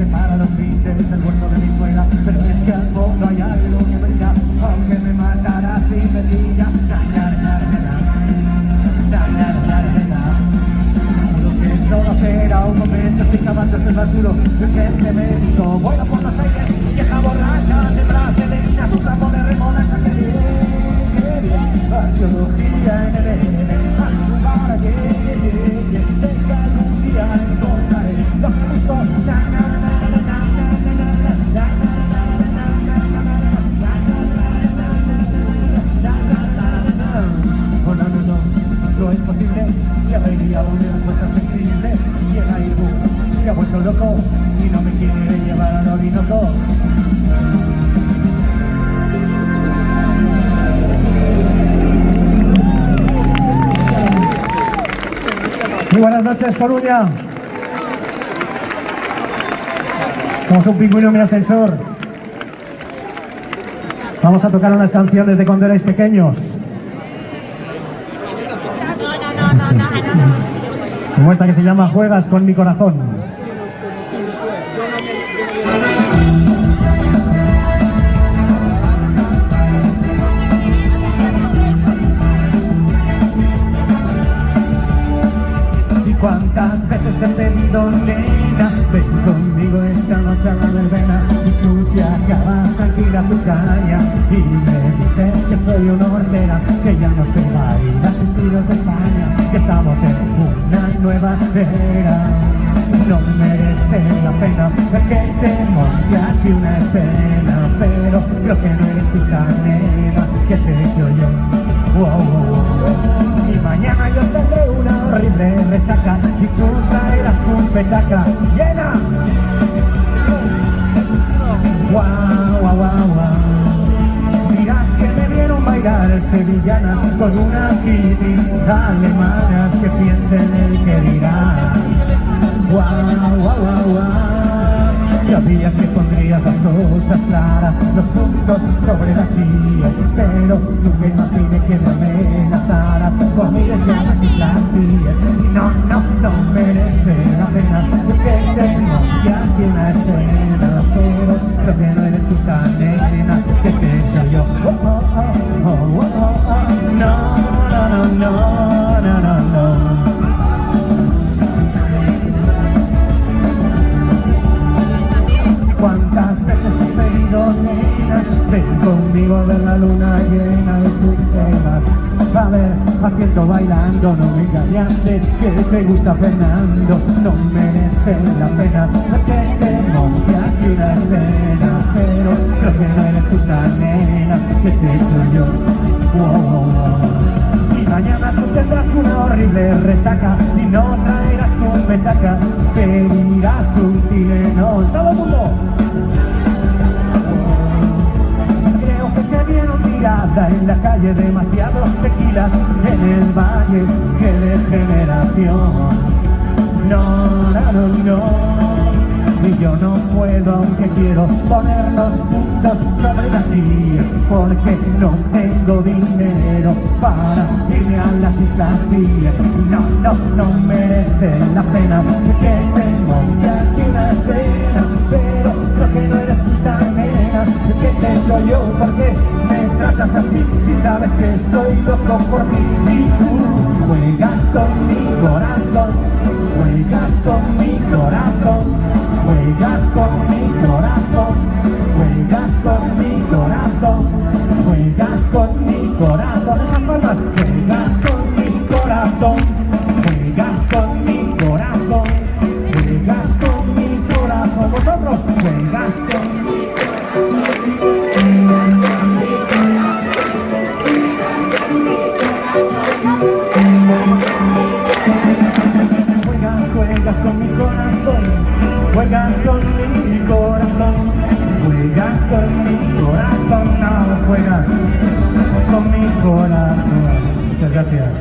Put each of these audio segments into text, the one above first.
separa los lindes del huerto de mi suegra, pero es que al fondo hay algo que brilla, aunque me matará si me pilla. Juro que solo será un momento, estoy cavando este vacío que cemento. Vuelo por los aires, vieja borracha, sembras de leñas, un ramo de remolacha. Que bien, arqueología en el Edén, al lugar allí, sé que algún día encontraré lo que busco. Oh, no es posible, se ha venido una respuesta sensible y el Airbus se ha vuelto loco y no me quiere llevar al Orinoco. Muy buenas noches, Coruña. Somos un pingüino en mi ascensor. Vamos a tocar unas canciones de cuando erais pequeños. Como esta que se llama Juegas con mi corazón. Y cuántas veces te he pedido, nena, ven conmigo esta noche a la verbena, y tú te acabas tranquila tu caña y me dices que soy una hortera, que ya no sé bailar sus tiros de España, que estamos en una nueva era. No merece la pena que te monte aquí una escena, pero creo que no eres justa, nena, que te he hecho yo. Y mañana yo tendré una horrible resaca y tú traerás tu petaca llena. Dirás que me vieron bailar sevillanas con unas hippies alemanas que piensen el que dirán. Sabía que pondrías las cosas claras, los puntos sobre las sillas, pero nunca imaginé que me amenazaras por irte a las Islas Cíes. Y no merece la pena que te monte aquí una escena, pero creo que no eres justa, nena, que pienso yo. No. ¿Cuántas veces te he pedido, nena, ven conmigo a ver la luna llena y tú te vas a ver a Ciento bailando? No me engañas, sé que te gusta Fernando. No merece la pena que te monte aquí una escena, pero creo que no eres justa, nena, que te he hecho yo. Y mañana tú tendrás una horrible resaca y no traerás tu petaca, pedirás un Tylenol. ¡Todo el mundo! Creo que te vieron tirada en la calle, demasiados tequilas en el valle, qué degeneración. No. Y yo no puedo, aunque quiero, poner los puntos sobre las sillas, porque no tengo dinero para irme a las Islas Cíes. No merece la pena que te monte aquí una escena, pero creo que no eres justa, nena, que te soy yo, porque me tratas así, si sabes que estoy loco por ti. Y tú juegas con mi corazón, juegas con mi corazón. Juegas con mi corazón, juegas con mi corazón, juegas con mi corazón. Esas palmas. Juegas con mi corazón, juegas con mi corazón, juegas con mi corazón. Vosotros, juegas con mi juegas con mi corazón, juegas con mi corazón, juegas con mi corazón, no juegas con mi corazón. Muchas gracias.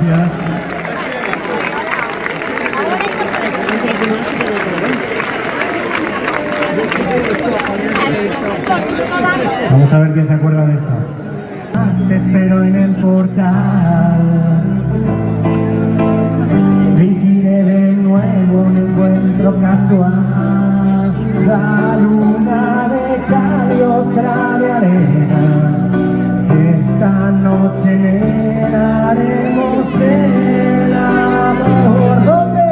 Gracias. Vamos a ver quién se acuerda de esta. Te espero en el portal. Fingiré de nuevo un encuentro casual. la luna de cal y otra de arena. Esta noche, nena, haremos el amor. ¿Dónde?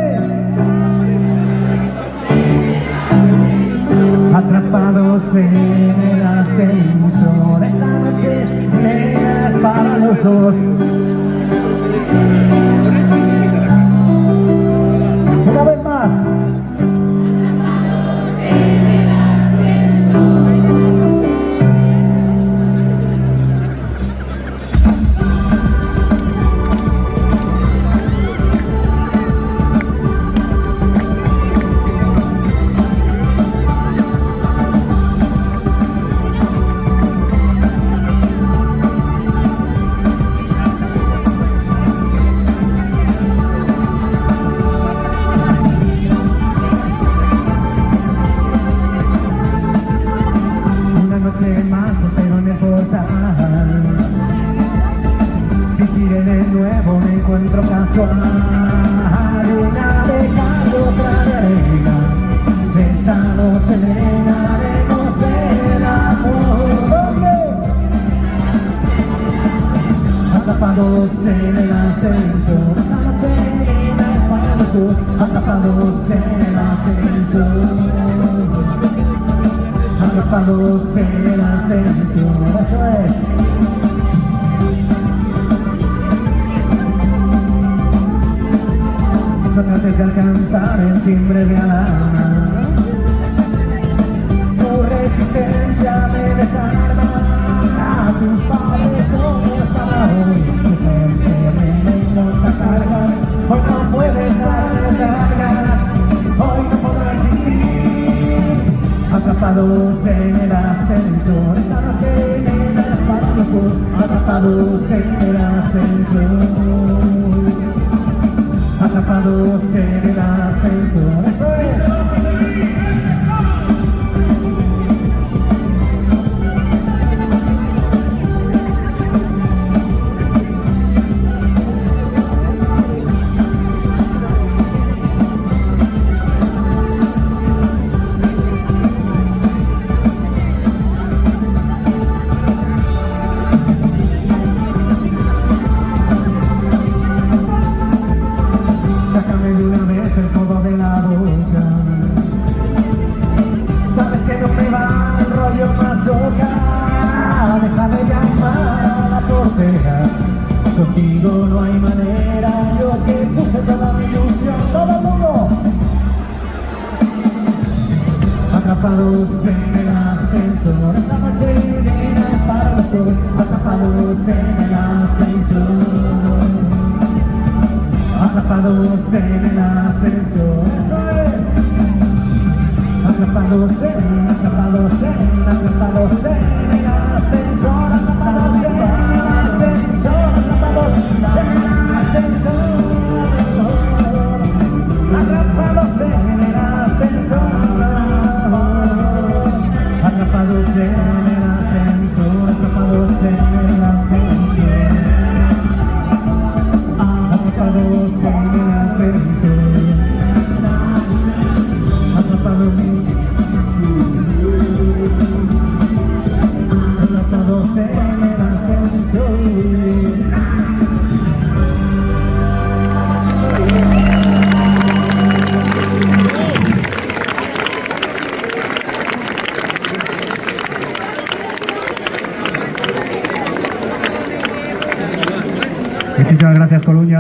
Atrapados en el ascensor. Esta noche, nena, es para los dos. Una vez más. Más, pero en el portal vigiré de nuevo, me encuentro casual. Una de cal, otra de arena. Esta noche, nena, haremos el amor. Atrapados en el ascensor. Esta noche, nena, es para los dos. Atrapados en el ascensor. Atrapados en el ascensor. Eso es. No trates de alcanzar el timbre de alarma. Tu resistencia me desarma. A tus padres no están hoy. Que se entierren en montacargas. Hoy no puedes darles largas. Hoy no podrá existir. Atrapados en el ascensor. Esta noche, nena, es para los dos. Atrapados en el ascensor. Atrapados en el ascensor. Eso es. Sácame de una vez el codo de la boca. Sabes que no me va el rollo masoca. Déjame llamar a la portera. Contigo no hay manera. Yo que puse toda mi ilusión. ¡Todo el mundo! Atrapados en el ascensor. Esta noche, nena, es para los dos. Atrapados en el ascensor. Atrapados en el ascensor. Eso es. Atrapados en el ascensor. Atrapados en el ascensor. Atrapados en el ascensor. Atrapados en el ascensor. Atrapados en el ascensor. Atrapados en el ascensor. Atrapados en el ascensor. Atrapados en el ascensor. Muchísimas gracias, Coruña.